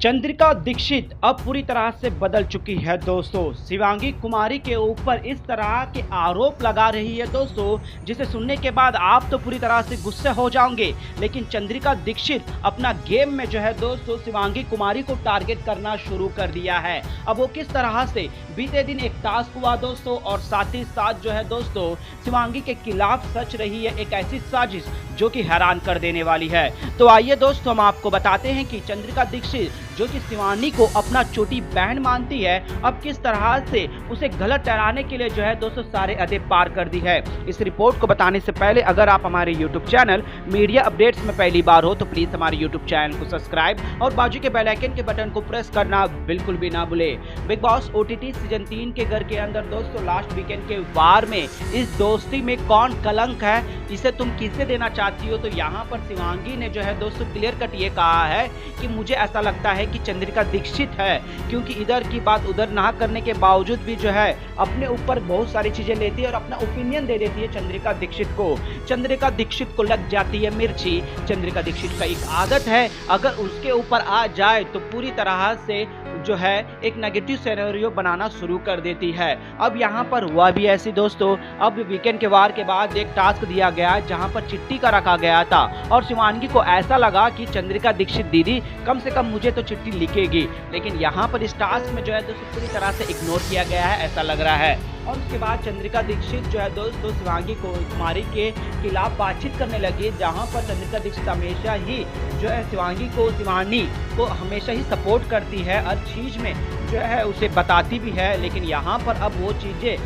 चंद्रिका दीक्षित अब पूरी तरह से बदल चुकी है दोस्तों। शिवांगी कुमारी के ऊपर इस तरह के आरोप लगा रही है दोस्तों, जिसे सुनने के बाद आप तो पूरी तरह से गुस्से हो जाओगे। लेकिन चंद्रिका दीक्षित अपना गेम में जो है दोस्तों शिवांगी कुमारी को टारगेट करना शुरू कर दिया है। अब वो किस तरह से, बीते दिन एक टास्क हुआ दोस्तों और साथ ही साथ जो है दोस्तों शिवांगी के खिलाफ सच रही है एक ऐसी साजिश जो कि हैरान कर देने वाली है। तो आइए दोस्तों हम आपको बताते हैं कि चंद्रिका दीक्षित जो कि शिवानी को अपना छोटी बहन मानती है, अब किस तरह से उसे गलत ठहराने के लिए जो है दोस्तों सारे अदे पार कर दी है। इस रिपोर्ट को बताने से पहले अगर आप हमारे YouTube चैनल मीडिया अपडेट्स में पहली बार हो तो प्लीज हमारे YouTube चैनल को सब्सक्राइब और बाजू के बेल आइकन के बटन को प्रेस करना बिल्कुल भी ना भूले। बिग बॉस OTT सीजन 3 के घर के अंदर दोस्तों लास्ट वीकेंड के वार में इस दोस्ती में कौन कलंक है, इसे तुम किसे देना चाहती हो। तो यहाँ पर शिवांगी ने जो है दोस्तों क्लियर कट ये कहा है कि मुझे ऐसा लगता है कि चंद्रिका दीक्षित है, क्योंकि इधर की बात उधर ना करने के बावजूद भी जो है अपने ऊपर बहुत सारी चीजें लेती है और अपना ओपिनियन दे देती है चंद्रिका दीक्षित को। चंद्रिका दीक्षित को लग जाती है मिर्ची। चंद्रिका दीक्षित का एक आदत है, अगर उसके ऊपर आ जाए तो पूरी तरह से जो है एक नेगेटिव सिनेरियो बनाना शुरू कर देती है। अब यहाँ पर हुआ भी ऐसी दोस्तों, अब वीकेंड के वार के बाद एक टास्क दिया गया जहाँ पर चिट्ठी का रखा गया था और शिवांगी को ऐसा लगा कि चंद्रिका दीक्षित दीदी कम से कम मुझे तो चिट्ठी लिखेगी, लेकिन यहाँ पर इस टास्क में जो है दोस्तों पूरी तरह से इग्नोर किया गया है ऐसा लग रहा है। और उसके बाद चंद्रिका दीक्षित जो है दोस्तों शिवांगी कुमारी के खिलाफ बातचीत करने लगी, जहां पर चंद्रिका दीक्षित हमेशा ही जो है शिवानी को हमेशा ही सपोर्ट करती है, हर चीज में जो है उसे बताती भी है। लेकिन यहाँ पर अब वो चीजें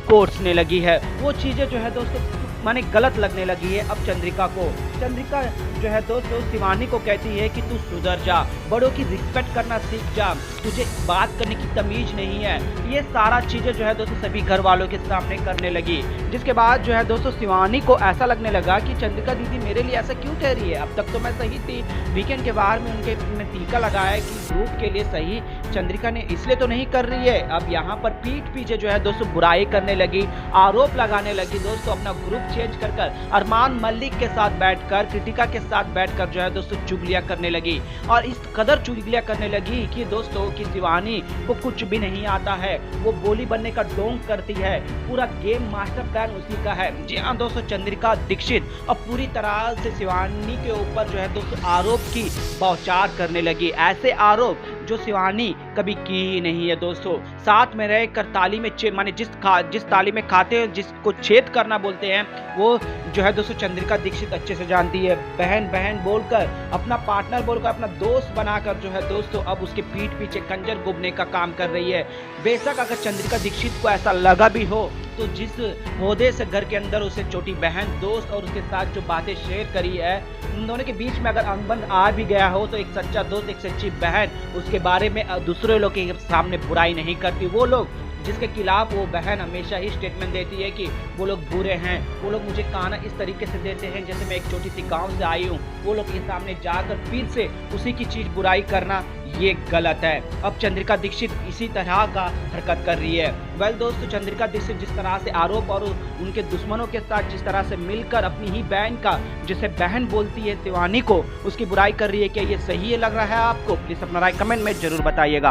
कोसने लगी है, वो चीजें जो है दोस्तों माने गलत लगने लगी है। अब चंद्रिका जो है दोस्तों शिवानी को कहती है कि तू सुधर जा, बड़ों की रिस्पेक्ट करना सीख जा, तुझे बात करने की तमीज नहीं है। ये सारा चीजें जो है दोस्तों सभी घर वालों के सामने करने लगी, जिसके बाद जो है दोस्तों शिवानी को ऐसा लगने लगा कि चंद्रिका दीदी मेरे लिए ऐसा क्यों कह रही है, अब तक तो मैं सही थी। वीकेंड के बाहर में उनके टीका लगाया कि ग्रुप के लिए सही चंद्रिका ने इसलिए तो नहीं कर रही है। अब यहाँ पर पीठ पीछे जो है दोस्तों बुराई करने लगी, आरोप लगाने लगी दोस्तों, अपना ग्रुप चेंज कर अरमान मलिक के साथ बैठकर, कृतिका के साथ बैठकर जो है दोस्तों चुगलियां करने लगी। और इस कदर चुगलियां करने लगी कि दोस्तों की शिवानी को कुछ भी नहीं आता है, वो बोली बनने का ढोंग करती है, पूरा गेम मास्टर प्लान उसी का है। जी हाँ दोस्तों, चंद्रिका दीक्षित अब पूरी तरह से शिवानी के ऊपर जो है दोस्तों आरोप की बौछार करने लगी, ऐसे आरोप जो शिवानी कभी की ही नहीं है दोस्तों। साथ में रहकर ताली में माने जिस ताली में खाते हैं जिसको छेद करना बोलते हैं, वो जो है दोस्तों चंद्रिका दीक्षित अच्छे से जानती है। बहन बहन बोलकर, अपना पार्टनर बोलकर, अपना दोस्त बनाकर जो है दोस्तों अब उसके पीठ पीछे खंजर घुमने का काम कर रही है। बेशक अगर चंद्रिका दीक्षित को ऐसा लगा भी हो तो जिस ओहदे से घर के अंदर उसे छोटी बहन, दोस्त और उसके साथ जो बातें शेयर करी है, उन दोनों के बीच में अगर अनबन आ भी गया हो तो एक सच्चा दोस्त, एक सच्ची बहन उसके बारे में दूसरे लोग के सामने बुराई नहीं करती। वो लोग जिसके खिलाफ वो बहन हमेशा ही स्टेटमेंट देती है कि वो लोग बुरे हैं, वो लोग मुझे खाना इस तरीके से देते हैं जैसे मैं एक छोटी सी गांव से आई हूँ, वो लोग के सामने जाकर फिर से उसी की चीज बुराई करना ये गलत है। अब चंद्रिका दीक्षित इसी तरह का हरकत कर रही है। वेल दोस्तों, चंद्रिका दीक्षित जिस तरह से आरोप और उनके दुश्मनों के साथ जिस तरह से मिलकर अपनी ही बहन का, जिसे बहन बोलती है शिवानी को, उसकी बुराई कर रही है, क्या ये सही लग रहा है आपको? प्लीज अपना राय कमेंट में जरूर बताइएगा।